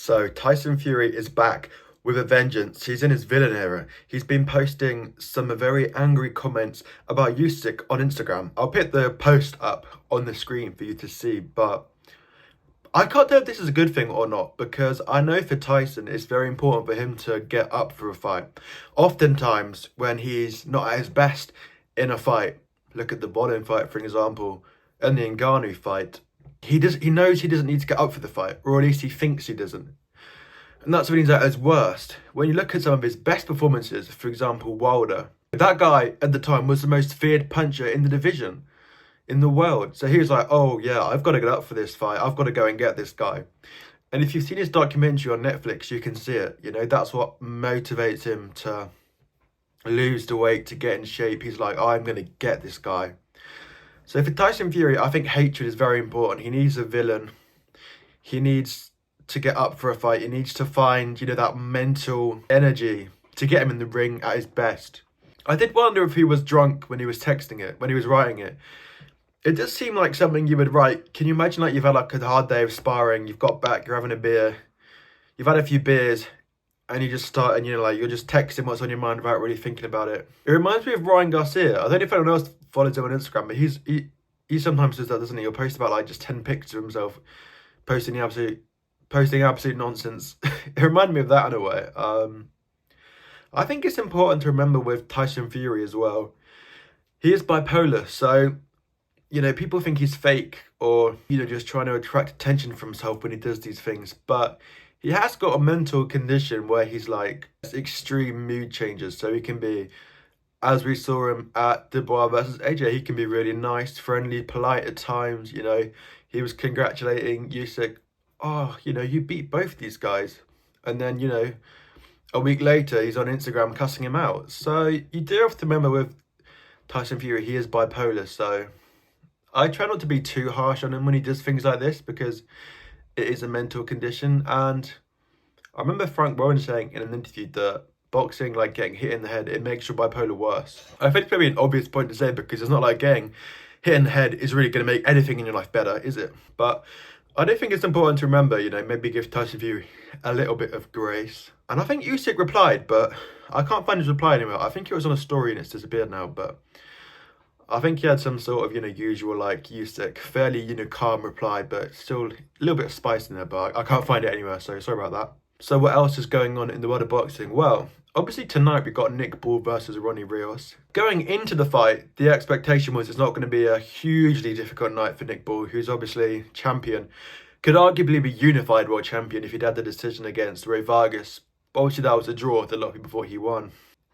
So Tyson Fury is back with a vengeance. He's in his villain era. He's been posting some very angry comments about Usyk on Instagram. I'll put the post up on the screen for you to see, but I can't tell if this is a good thing or not, because I know for Tyson it's very important for him to get up for a fight. Oftentimes when he's not at his best in a fight, look at the Bolin fight for example, and the Ngannou fight, he knows he doesn't need to get up for the fight, or at least he thinks he doesn't. And that's when he's at his worst. When you look at some of his best performances, for example, Wilder, that guy at the time was the most feared puncher in the division, in the world. So he was like, oh yeah, I've got to get up for this fight. I've got to go and get this guy. And if you've seen his documentary on Netflix, you can see it. You know, that's what motivates him to lose the weight, to get in shape. He's like, I'm going to get this guy. So for Tyson Fury, I think hatred is very important. He needs a villain. He needs to get up for a fight. He needs to find, you know, that mental energy to get him in the ring at his best. I did wonder if he was drunk when he was texting it, when he was writing it. It does seem like something you would write. Can you imagine, like, you've had like a hard day of sparring, you've got back, you're having a beer, you've had a few beers, and you just start, and you know, like, you're just texting what's on your mind without really thinking about it. It reminds me of Ryan Garcia. I don't know if anyone else follows him on Instagram, but he sometimes does that, doesn't he? He'll post about like just 10 pictures of himself, posting absolute nonsense. It reminded me of that in a way. I think it's important to remember with Tyson Fury as well. He is bipolar, so you know, people think he's fake or, you know, just trying to attract attention from himself when he does these things. But he has got a mental condition where he's like extreme mood changes. So he can be, as we saw him at Dubois versus AJ, he can be really nice, friendly, polite at times. You know, he was congratulating Usyk. Oh, you know, you beat both these guys. And then, you know, a week later, he's on Instagram cussing him out. So you do have to remember with Tyson Fury, he is bipolar. So I try not to be too harsh on him when he does things like this, because it is a mental condition. And I remember Frank Warren saying in an interview that boxing, like getting hit in the head, it makes your bipolar worse. I think it's maybe an obvious point to say, because it's not like getting hit in the head is really going to make anything in your life better, is it? But I do think it's important to remember, you know, maybe give Tyson Fury a little bit of grace. And I think Usyk replied, but I can't find his reply anymore. I think it was on a story and it's disappeared now, but I think he had some sort of, you know, usual, like, Usyk, fairly, you know, calm reply, but still a little bit of spice in there, but I can't find it anywhere, so sorry about that. So what else is going on in the world of boxing? Well, obviously tonight we got Nick Ball versus Ronnie Rios. Going into the fight, the expectation was it's not going to be a hugely difficult night for Nick Ball, who's obviously champion. Could arguably be unified world champion if he'd had the decision against Ray Vargas. Obviously that was a draw that a lot of people thought he won.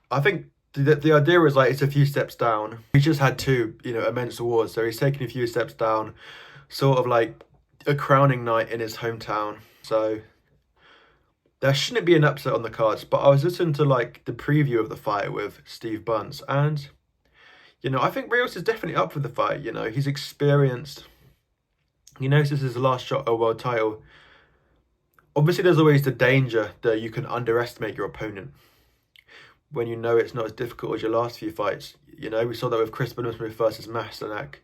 I think the idea is like it's a few steps down. He just had two, you know, immense awards, so he's taking a few steps down, sort of like a crowning night in his hometown. So there shouldn't be an upset on the cards. But I was listening to like the preview of the fight with Steve Bunce, and you know, I think Rios is definitely up for the fight. You know, he's experienced. He knows this is the last shot at a world title. Obviously, there's always the danger that you can underestimate your opponent when you know it's not as difficult as your last few fights. You know, we saw that with Chris Billingsmith versus Masternak.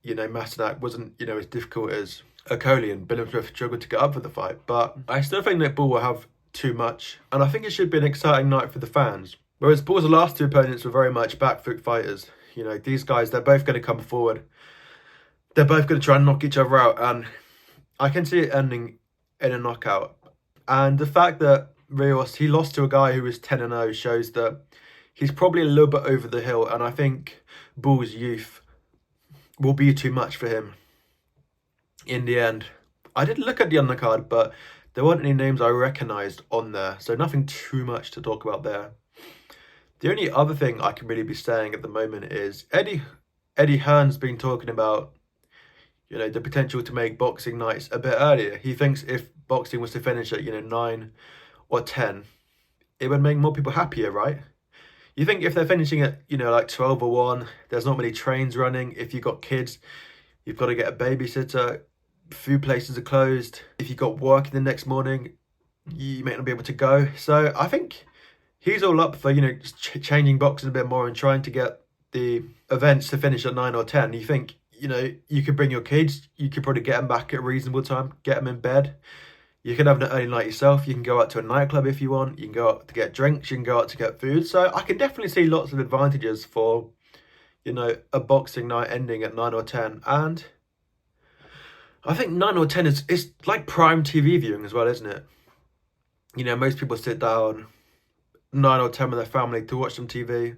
You know, Masternak wasn't, you know, as difficult as Okolie, and Billingsmith struggled to get up for the fight. But I still think that Ball will have too much, and I think it should be an exciting night for the fans. Whereas Ball's last two opponents were very much back foot fighters. You know, these guys, they're both going to come forward. They're both going to try and knock each other out, and I can see it ending in a knockout. And the fact that Rios, he lost to a guy who was 10-0, shows that he's probably a little bit over the hill, and I think Ball's youth will be too much for him in the end. I did look at the undercard, but there weren't any names I recognised on there, so nothing too much to talk about there. The only other thing I can really be saying at the moment is Eddie Hearn's been talking about, you know, the potential to make boxing nights a bit earlier. He thinks if boxing was to finish at, you know, 9 or 10, it would make more people happier, right? You think if they're finishing at, you know, like 12 or 1, there's not many trains running. If you've got kids, you've got to get a babysitter, food places are closed. If you've got work in the next morning, you may not be able to go. So I think he's all up for, you know, changing boxing a bit more and trying to get the events to finish at 9 or 10. You think, you know, you could bring your kids, you could probably get them back at a reasonable time, get them in bed. You can have an early night yourself. You can go out to a nightclub if you want. You can go out to get drinks. You can go out to get food. So I can definitely see lots of advantages for, a boxing night ending at 9 or 10. And I think 9 or 10 is like prime TV viewing as well, isn't it? Most people sit down 9 or 10 with their family to watch some TV.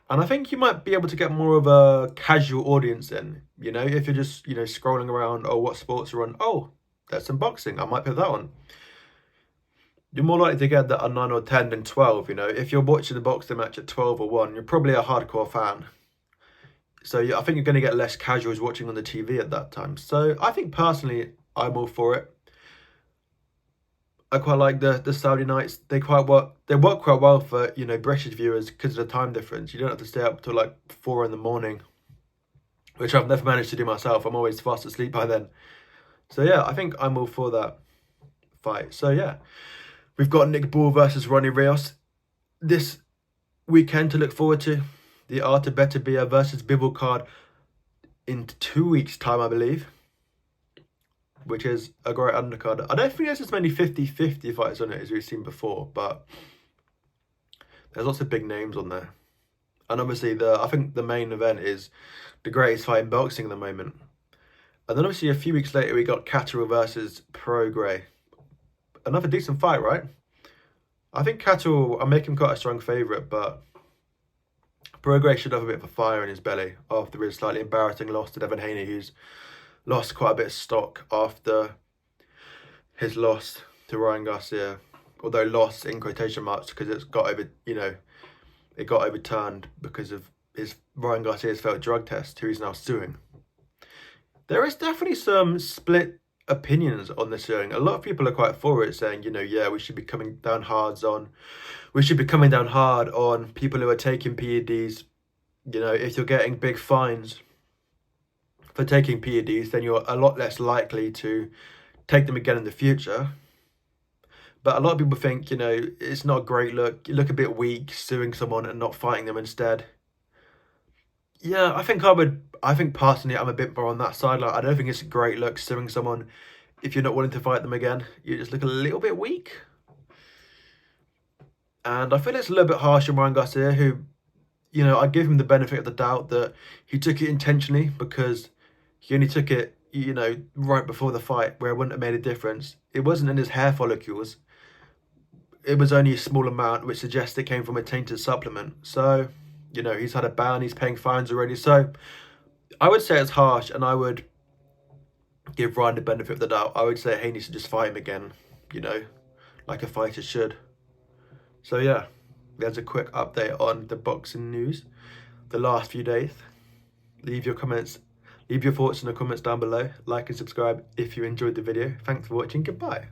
And I think you might be able to get more of a casual audience in, if you're just, scrolling around, oh, what sports are on? Oh, there's some boxing. I might put that on. You're more likely to get that at 9 or 10 than 12, If you're watching the boxing match at 12 or 1, you're probably a hardcore fan. So I think you're going to get less casuals watching on the TV at that time. So I think personally, I'm all for it. I quite like the Saudi nights. They work quite well for, British viewers because of the time difference. You don't have to stay up till like 4 in the morning, which I've never managed to do myself. I'm always fast asleep by then. So yeah, I think I'm all for that fight. So yeah, we've got Nick Ball versus Ronnie Rios this weekend to look forward to. The Artur Beterbiev versus Bivol card in 2 weeks' time, I believe, which is a great undercard. I don't think there's as many 50-50 fights on it as we've seen before, but there's lots of big names on there. And obviously, I think the main event is the greatest fight in boxing at the moment. And then obviously a few weeks later, we got Catterall versus Prograis. Another decent fight, right? I think Catterall, I make him quite a strong favourite, but Prograis should have a bit of a fire in his belly after his slightly embarrassing loss to Devin Haney, who's lost quite a bit of stock after his loss to Ryan Garcia. Although loss in quotation marks because it got overturned because of Ryan Garcia's failed drug test, who he's now suing. There is definitely some split opinions on this hearing. A lot of people are quite for it, saying, yeah, we should be coming down hard on people who are taking PEDs. If you're getting big fines for taking PEDs, then you're a lot less likely to take them again in the future. But a lot of people think, it's not a great look. You look a bit weak suing someone and not fighting them instead. Yeah, I think personally I'm a bit more on that side. Like, I don't think it's a great look suing someone if you're not willing to fight them again. You just look a little bit weak. And I feel it's a little bit harsh on Ryan Garcia, who, I give him the benefit of the doubt that he took it intentionally because he only took it, right before the fight where it wouldn't have made a difference. It wasn't in his hair follicles. It was only a small amount, which suggests it came from a tainted supplement. So, he's had a ban, he's paying fines already. So I would say it's harsh, and I would give Ryan the benefit of the doubt. I would say Haney should just fight him again, like a fighter should. So yeah, there's a quick update on the boxing news the last few days. Leave your thoughts in the comments down below. Like and subscribe if you enjoyed the video. Thanks for watching. Goodbye.